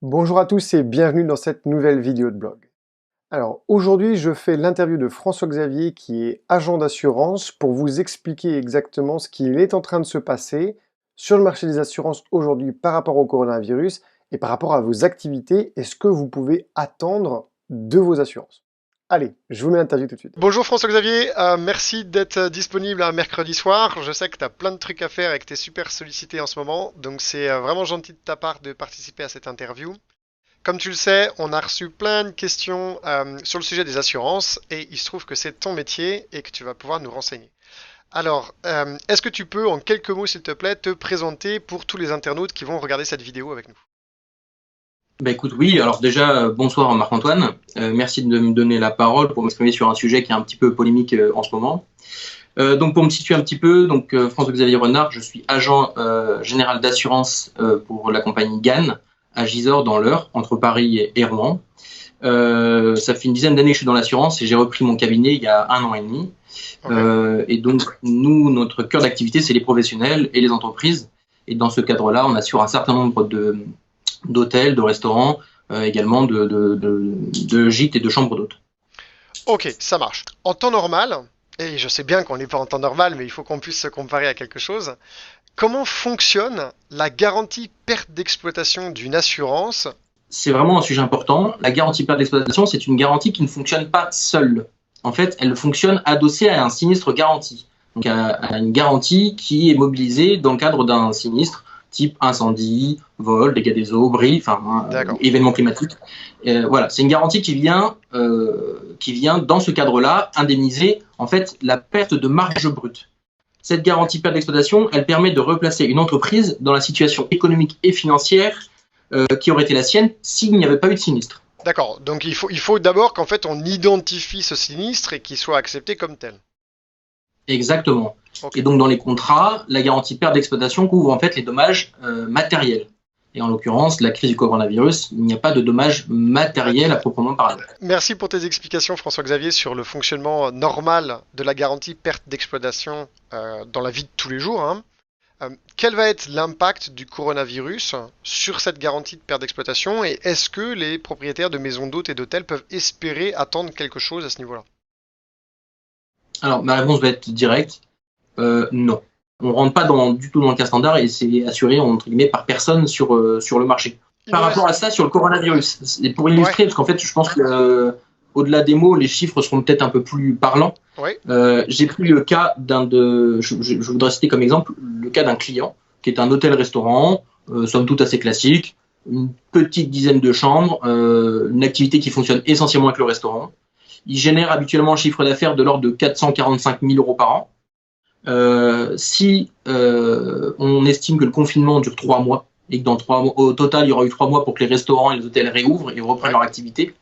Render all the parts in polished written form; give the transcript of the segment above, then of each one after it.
Bonjour à tous et bienvenue dans cette nouvelle vidéo de blog. Alors aujourd'hui je fais l'interview de François-Xavier qui est agent d'assurance pour vous expliquer exactement ce qu'il est en train de se passer sur le marché des assurances aujourd'hui par rapport au coronavirus et par rapport à vos activités et ce que vous pouvez attendre de vos assurances. Allez, je vous mets l'interview tout de suite. Bonjour François-Xavier, merci d'être disponible un mercredi soir. Je sais que tu as plein de trucs à faire et que tu es super sollicité en ce moment, donc c'est vraiment gentil de ta part de participer à cette interview. Comme tu le sais, on a reçu plein de questions sur le sujet des assurances et il se trouve que c'est ton métier et que tu vas pouvoir nous renseigner. Alors, est-ce que tu peux en quelques mots s'il te plaît te présenter pour tous les internautes qui vont regarder cette vidéo avec nous? Bah écoute, oui, alors déjà, bonsoir Marc-Antoine. Merci de me donner la parole pour m'exprimer sur un sujet qui est un petit peu polémique en ce moment. Donc pour me situer un petit peu, François-Xavier Renard, je suis agent général d'assurance pour la compagnie GAN à Gisors dans l'Eure, entre Paris et Rouen. Ça fait une dizaine d'années que je suis dans l'assurance et j'ai repris mon cabinet il y a 1 an et demi. Ok. Et donc nous, notre cœur d'activité, c'est les professionnels et les entreprises. Et dans ce cadre-là, on assure un certain nombre d'hôtels, de restaurants, également de gîtes et de chambres d'hôtes. Ok, ça marche. En temps normal, et je sais bien qu'on n'est pas en temps normal, mais il faut qu'on puisse se comparer à quelque chose, comment fonctionne la garantie perte d'exploitation d'une assurance? C'est vraiment un sujet important. La garantie perte d'exploitation, c'est une garantie qui ne fonctionne pas seule. En fait, elle fonctionne adossée à un sinistre garanti. Donc à une garantie qui est mobilisée dans le cadre d'un sinistre type incendie, vol, dégâts des eaux, bris, D'accord. événements climatiques. Voilà, c'est une garantie qui vient dans ce cadre-là indemniser en fait la perte de marge brute. Cette garantie perte d'exploitation, elle permet de replacer une entreprise dans la situation économique et financière qui aurait été la sienne s'il n'y avait pas eu de sinistre. D'accord. Donc il faut d'abord qu'en fait on identifie ce sinistre et qu'il soit accepté comme tel. Exactement. Ok. Et donc dans les contrats, la garantie perte d'exploitation couvre en fait les dommages matériels. Et en l'occurrence, la crise du coronavirus, il n'y a pas de dommages matériels à proprement parler. Merci pour tes explications, François-Xavier, sur le fonctionnement normal de la garantie perte d'exploitation dans la vie de tous les jours, hein. Quel va être l'impact du coronavirus sur cette garantie de perte d'exploitation et est-ce que les propriétaires de maisons d'hôtes et d'hôtels peuvent espérer attendre quelque chose à ce niveau-là? Alors ma réponse va être directe, non. On rentre pas du tout dans le cas standard et c'est assuré entre guillemets par personne sur le marché. Il me Par rapport reste... à ça, sur le coronavirus, et pour Ouais, illustrer, parce qu'en fait, je pense que au-delà des mots, les chiffres seront peut-être un peu plus parlants. ouais, J'ai pris le cas je voudrais citer comme exemple le cas d'un client qui est un hôtel-restaurant, somme toute assez classique, une petite dizaine de chambres, une activité qui fonctionne essentiellement avec le restaurant. Il génère habituellement un chiffre d'affaires de l'ordre de 445 000 euros par an. Si on estime que le confinement dure 3 mois et que dans 3 mois, au total, il y aura eu 3 mois pour que les restaurants et les hôtels réouvrent et reprennent ouais, leur activité.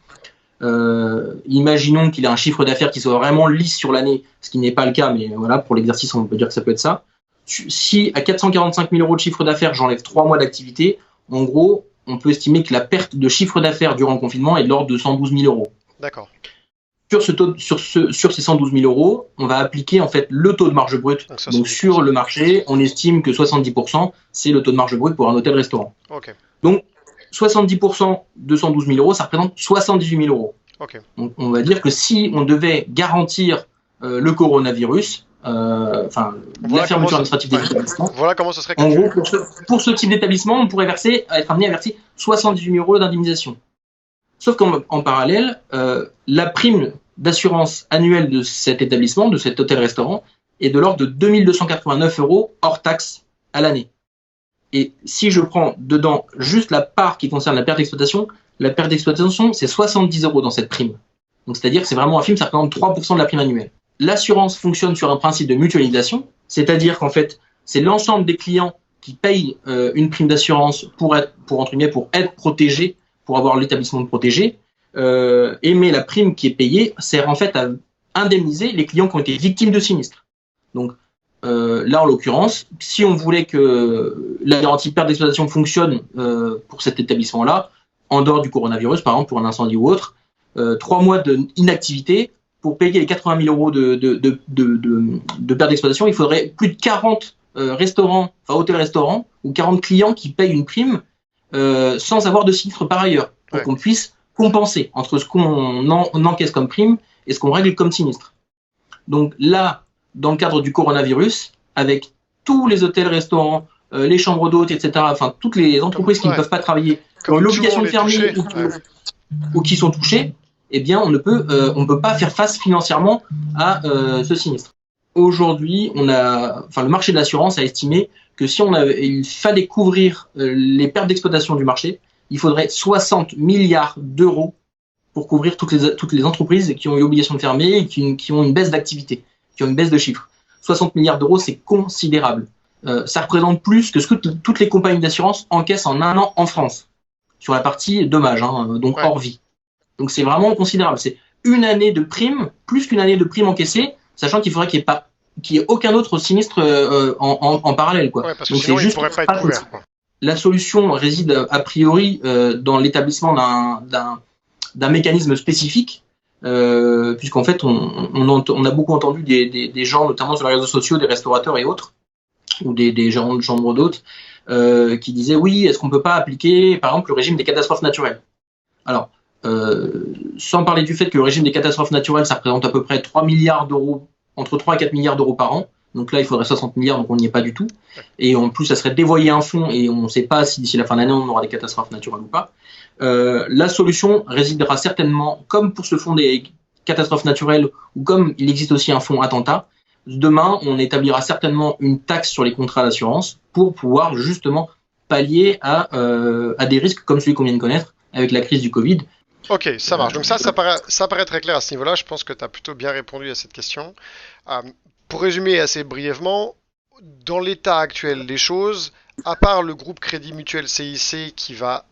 Imaginons qu'il a un chiffre d'affaires qui soit vraiment lisse sur l'année, ce qui n'est pas le cas, mais voilà, pour l'exercice, on peut dire que ça peut être ça. Si à 445 000 euros de chiffre d'affaires, j'enlève 3 mois d'activité, en gros, on peut estimer que la perte de chiffre d'affaires durant le confinement est de l'ordre de 112 000 euros. d'accord. Sur ces 112 000 euros, on va appliquer en fait le taux de marge brute. Donc Donc sur 70%. le marché, on estime que 70%, c'est le taux de marge brute pour un hôtel-restaurant. Ok, Donc 70% de 112 000 euros, ça représente 78 000 euros. ok. Donc on va dire que si on devait garantir le coronavirus, la Voilà comment, fermeture administrative des établissements, voilà comment ce serait en calculé. gros, pour ce type d'établissement, on pourrait être amené à verser 78 000 euros d'indemnisation. Sauf qu'en parallèle, la prime d'assurance annuelle de cet établissement, de cet hôtel-restaurant, est de l'ordre de 2 289 euros hors taxe à l'année. Et si je prends dedans juste la part qui concerne la perte d'exploitation, c'est 70 euros dans cette prime. Donc c'est-à-dire que c'est vraiment infime, ça représente 3% de la prime annuelle. L'assurance fonctionne sur un principe de mutualisation, c'est-à-dire qu'en fait, c'est l'ensemble des clients qui payent une prime d'assurance pour être protégés, pour avoir l'établissement protégé, mais la prime qui est payée sert en fait à indemniser les clients qui ont été victimes de sinistres. Donc là, en l'occurrence, si on voulait que la garantie perte d'exploitation fonctionne pour cet établissement-là, en dehors du coronavirus, par exemple pour un incendie ou autre, 3 mois d'inactivité, pour payer les 80 000 euros de perte d'exploitation, il faudrait plus de 40 restaurants, enfin hôtels-restaurants, ou 40 clients qui payent une prime sans avoir de sinistre par ailleurs, pour qu'on puisse compenser entre ce qu'on encaisse comme prime et ce qu'on règle comme sinistre. Donc là, dans le cadre du coronavirus, avec tous les hôtels, restaurants, les chambres d'hôtes, etc., enfin toutes les entreprises qui ne peuvent pas travailler, qui ont l'obligation de fermer ou qui sont touchées, eh bien on ne peut pas faire face financièrement à ce sinistre. Aujourd'hui, le marché de l'assurance a estimé que il fallait couvrir les pertes d'exploitation du marché, il faudrait 60 milliards d'euros pour couvrir toutes les entreprises qui ont eu l'obligation de fermer et qui ont une baisse d'activité, qui ont une baisse de chiffre. 60 milliards d'euros, c'est considérable. Ça représente plus que ce que toutes les compagnies d'assurance encaissent en un an en France, sur la partie dommages, donc hors vie. Donc c'est vraiment considérable. C'est une année de prime, plus qu'une année de prime encaissée, sachant qu'il faudrait qu'il n'y ait aucun autre sinistre en parallèle, quoi. Ouais, parce que donc sinon, il ne pourrait pas être couvert. La solution réside a priori dans l'établissement d'un mécanisme spécifique, puisqu'en fait on a beaucoup entendu des gens, notamment sur les réseaux sociaux, des restaurateurs et autres, ou des gérants de chambres d'hôtes, qui disaient oui, est-ce qu'on peut pas appliquer par exemple le régime des catastrophes naturelles? Alors, sans parler du fait que le régime des catastrophes naturelles, ça représente à peu près 3 milliards d'euros, entre 3 et 4 milliards d'euros par an. Donc là, il faudrait 60 milliards, donc on n'y est pas du tout. Et en plus, ça serait dévoyer un fonds et on ne sait pas si d'ici la fin d'année, on aura des catastrophes naturelles ou pas. La solution résidera certainement, comme pour ce fonds des catastrophes naturelles, ou comme il existe aussi un fonds attentat, demain, on établira certainement une taxe sur les contrats d'assurance pour pouvoir justement pallier à des risques comme celui qu'on vient de connaître avec la crise du Covid. Ok, ça marche. Donc ça paraît très clair à ce niveau-là. Je pense que tu as plutôt bien répondu à cette question. Pour résumer assez brièvement, dans l'état actuel des choses, à part le groupe Crédit Mutuel CIC qui va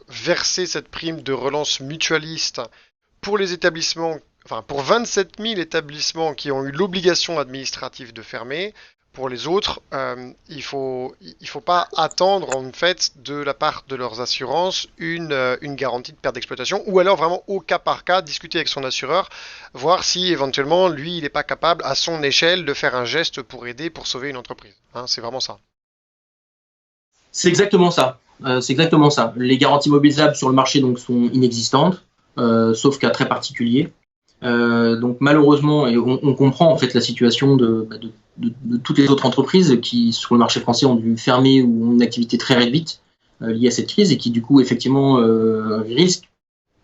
verser cette prime de relance mutualiste pour les établissements, enfin pour 27 000 établissements qui ont eu l'obligation administrative de fermer, pour les autres, il faut pas attendre en fait de la part de leurs assurances une garantie de perte d'exploitation, ou alors vraiment au cas par cas discuter avec son assureur, voir si éventuellement lui il n'est pas capable à son échelle de faire un geste pour aider, pour sauver une entreprise. C'est vraiment ça. C'est exactement ça. Les garanties mobilisables sur le marché donc sont inexistantes, sauf cas très particuliers. Donc malheureusement, et on comprend en fait la situation de toutes les autres entreprises qui sur le marché français ont dû fermer ou ont une activité très réduite liée à cette crise et qui du coup effectivement risquent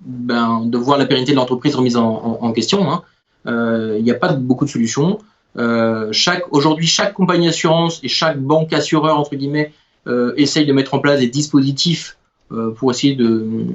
de voir la pérennité de l'entreprise remise en question. Il n'y a pas beaucoup de solutions. Aujourd'hui, chaque compagnie d'assurance et chaque banque assureur entre guillemets essaye de mettre en place des dispositifs pour essayer de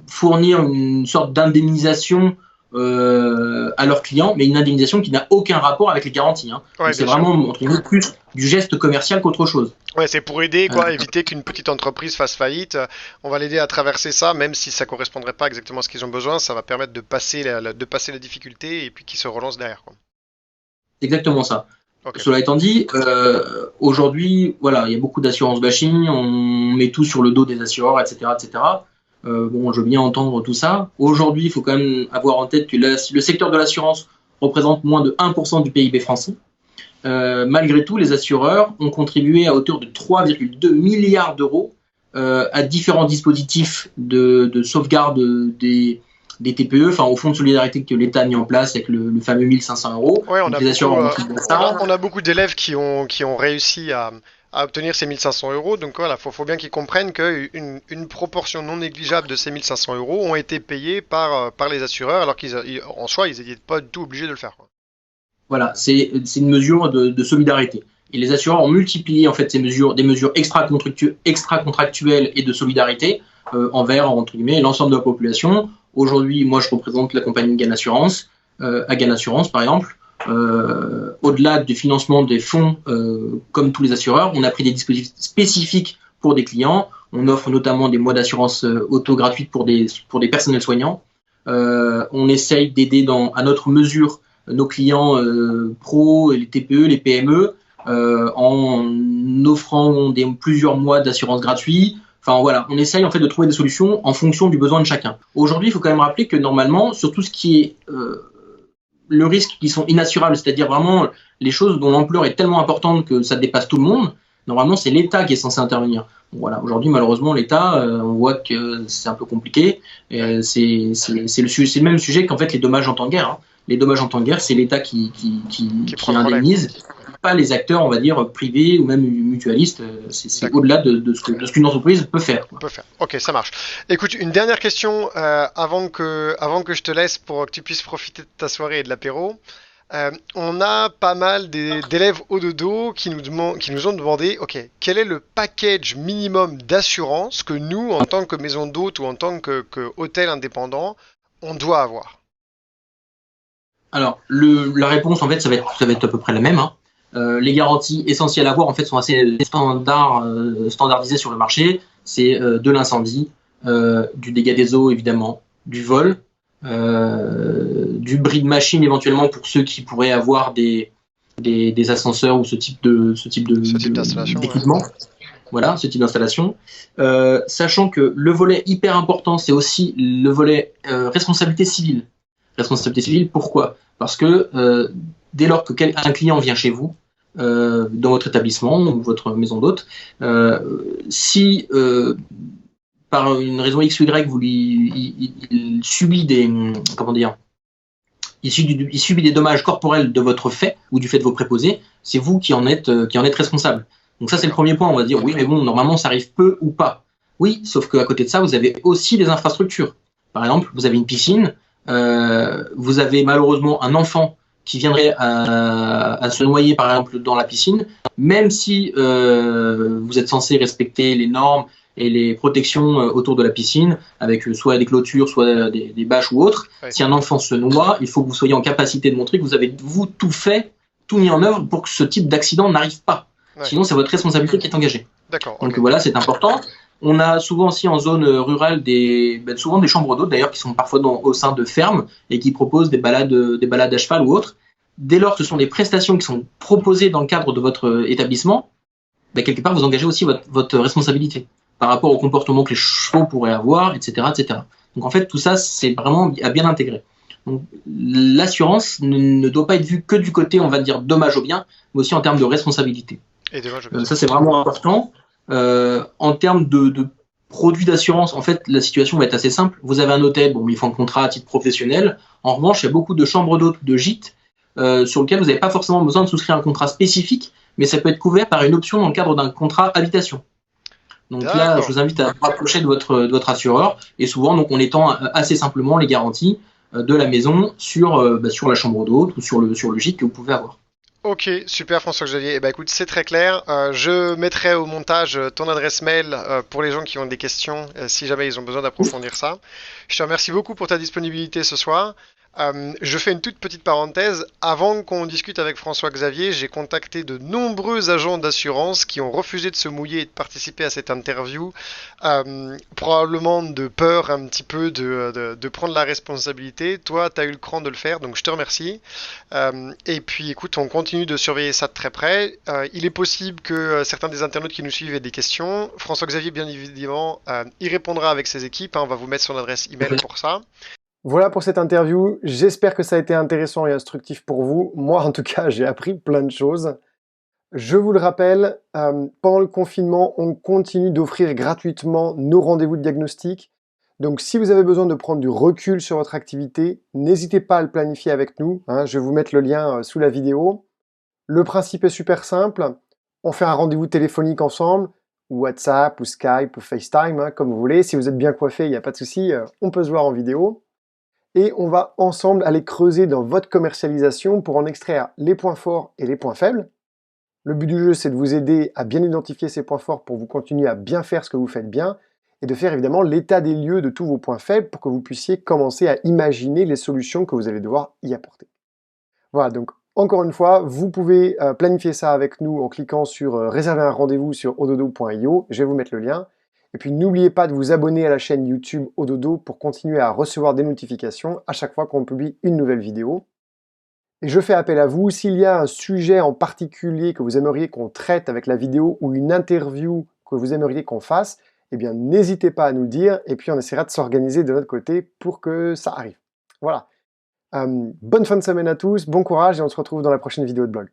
fournir une sorte d'indemnisation à leurs clients, mais une indemnisation qui n'a aucun rapport avec les garanties. Ouais, c'est vraiment entre guillemets plus du geste commercial qu'autre chose. Ouais, c'est pour aider, éviter qu'une petite entreprise fasse faillite. On va l'aider à traverser ça, même si ça correspondrait pas exactement à ce qu'ils ont besoin. Ça va permettre de passer la difficulté et puis qu'ils se relancent derrière. C'est exactement ça. Okay. Cela étant dit, aujourd'hui, il y a beaucoup d'assurance bashing, on met tout sur le dos des assureurs, etc., etc. Je veux bien entendre tout ça. Aujourd'hui, il faut quand même avoir en tête que le secteur de l'assurance représente moins de 1% du PIB français. Malgré tout, les assureurs ont contribué à hauteur de 3,2 milliards d'euros à différents dispositifs de sauvegarde des TPE, au fonds de solidarité que l'État a mis en place avec le fameux 1500 euros. Ouais, on a beaucoup d'élèves qui ont réussi à obtenir ces 1500 euros. Donc voilà, faut bien qu'ils comprennent qu'une proportion non négligeable de ces 1500 euros ont été payés par les assureurs, alors qu'en soi, ils n'étaient pas du tout obligés de le faire. Voilà, c'est une mesure de solidarité. Et les assureurs ont multiplié en fait des mesures extra-contractuelles et de solidarité envers, entre guillemets, l'ensemble de la population. Aujourd'hui, moi, je représente la compagnie Gann Assurance, Gann Assurance, par exemple. Au-delà du financement des fonds, comme tous les assureurs, on a pris des dispositifs spécifiques pour des clients. On offre notamment des mois d'assurance auto gratuite pour des personnels soignants. On essaye d'aider à notre mesure nos clients pros, les TPE, les PME, en offrant plusieurs mois d'assurance gratuite. On essaye en fait de trouver des solutions en fonction du besoin de chacun. Aujourd'hui, il faut quand même rappeler que normalement, sur tout ce qui est le risque qui sont inassurables, c'est-à-dire vraiment les choses dont l'ampleur est tellement importante que ça dépasse tout le monde, Normalement, c'est l'État qui est censé intervenir. Donc, voilà. Aujourd'hui, malheureusement, l'État, on voit que c'est un peu compliqué. C'est le même sujet qu'en fait les dommages en temps de guerre. Hein. Les dommages en temps de guerre, c'est l'État qui indemnise, pas les acteurs, on va dire, privés ou même mutualistes. C'est au-delà de ce qu'une entreprise peut faire. Ok, ça marche. Écoute, une dernière question avant que je te laisse pour que tu puisses profiter de ta soirée et de l'apéro. On a pas mal d'élèves au dodo qui nous ont demandé, ok, quel est le package minimum d'assurance que nous, en tant que maison d'hôte ou en tant que hôtel indépendant, on doit avoir? Alors, la réponse, en fait, ça va être à peu près la même. Hein. Les garanties essentielles à avoir, en fait, sont assez standardisées sur le marché. C'est de l'incendie, du dégât des eaux, évidemment, du vol, du bris de machine, éventuellement, pour ceux qui pourraient avoir des ascenseurs ou ce type d'équipement. Ouais. Voilà, ce type d'installation. Sachant que le volet hyper important, c'est aussi le volet responsabilité civile. Responsabilité civile, pourquoi? Parce que dès lors qu'un client vient chez vous, dans votre établissement ou votre maison d'hôte, si par une raison X ou Y, il subit il subit des dommages corporels de votre fait ou du fait de vos préposés, c'est vous qui en êtes responsable. Donc ça, c'est le premier point. On va dire, oui, mais bon, normalement, ça arrive peu ou pas. Oui, sauf qu'à côté de ça, vous avez aussi des infrastructures. Par exemple, vous avez une piscine, vous avez malheureusement un enfant qui viendrait à se noyer, par exemple, dans la piscine, même si vous êtes censé respecter les normes et les protections autour de la piscine, avec soit des clôtures, soit des bâches ou autres. Ouais. Si un enfant se noie, il faut que vous soyez en capacité de montrer que vous avez tout fait, tout mis en œuvre pour que ce type d'accident n'arrive pas. Ouais. Sinon, c'est votre responsabilité qui est engagée. D'accord. Donc voilà, c'est important. On a souvent aussi en zone rurale souvent des chambres d'hôtes d'ailleurs qui sont parfois au sein de fermes et qui proposent des balades à cheval ou autres. Dès lors que ce sont des prestations qui sont proposées dans le cadre de votre établissement, quelque part vous engagez aussi votre responsabilité par rapport au comportement que les chevaux pourraient avoir, etc., etc. Donc en fait tout ça c'est vraiment à bien intégrer. Donc l'assurance ne doit pas être vue que du côté, on va dire, dommage au bien, mais aussi en termes de responsabilité. Et ça c'est vraiment important. En termes de produits d'assurance, en fait, la situation va être assez simple. Vous avez un hôtel, bon, ils font un contrat à titre professionnel. En revanche, il y a beaucoup de chambres d'hôtes, de gîtes, sur lesquels vous n'avez pas forcément besoin de souscrire un contrat spécifique, mais ça peut être couvert par une option dans le cadre d'un contrat habitation. Donc là, je vous invite à vous rapprocher de votre assureur, et souvent, donc, on étend assez simplement les garanties de la maison sur la chambre d'hôte ou sur le gîte que vous pouvez avoir. Ok, super François-Xavier. Eh ben, écoute, c'est très clair. Je mettrai au montage ton adresse mail pour les gens qui ont des questions, si jamais ils ont besoin d'approfondir ça. Je te remercie beaucoup pour ta disponibilité ce soir. Je fais une toute petite parenthèse. Avant qu'on discute avec François-Xavier, j'ai contacté de nombreux agents d'assurance qui ont refusé de se mouiller et de participer à cette interview, probablement de peur un petit peu de prendre la responsabilité. Toi, tu as eu le cran de le faire, donc je te remercie. Et puis écoute, on continue de surveiller ça de très près. Il est possible que certains des internautes qui nous suivent aient des questions. François-Xavier, bien évidemment, y répondra avec ses équipes. On va vous mettre son adresse email pour ça. Voilà pour cette interview. J'espère que ça a été intéressant et instructif pour vous. Moi, en tout cas, j'ai appris plein de choses. Je vous le rappelle, pendant le confinement, on continue d'offrir gratuitement nos rendez-vous de diagnostic. Donc, si vous avez besoin de prendre du recul sur votre activité, n'hésitez pas à le planifier avec nous. Je vais vous mettre le lien sous la vidéo. Le principe est super simple. On fait un rendez-vous téléphonique ensemble, ou WhatsApp, ou Skype, ou FaceTime, comme vous voulez. Si vous êtes bien coiffé, il n'y a pas de souci, on peut se voir en vidéo. Et on va ensemble aller creuser dans votre commercialisation pour en extraire les points forts et les points faibles. Le but du jeu, c'est de vous aider à bien identifier ces points forts pour vous continuer à bien faire ce que vous faites bien et de faire évidemment l'état des lieux de tous vos points faibles pour que vous puissiez commencer à imaginer les solutions que vous allez devoir y apporter. Voilà, donc encore une fois, vous pouvez planifier ça avec nous en cliquant sur réserver un rendez-vous sur ododo.io, je vais vous mettre le lien. Et puis n'oubliez pas de vous abonner à la chaîne YouTube Ododo pour continuer à recevoir des notifications à chaque fois qu'on publie une nouvelle vidéo. Et je fais appel à vous, s'il y a un sujet en particulier que vous aimeriez qu'on traite avec la vidéo ou une interview que vous aimeriez qu'on fasse, eh bien n'hésitez pas à nous le dire et puis on essaiera de s'organiser de notre côté pour que ça arrive. Voilà. Bonne fin de semaine à tous, bon courage et on se retrouve dans la prochaine vidéo de blog.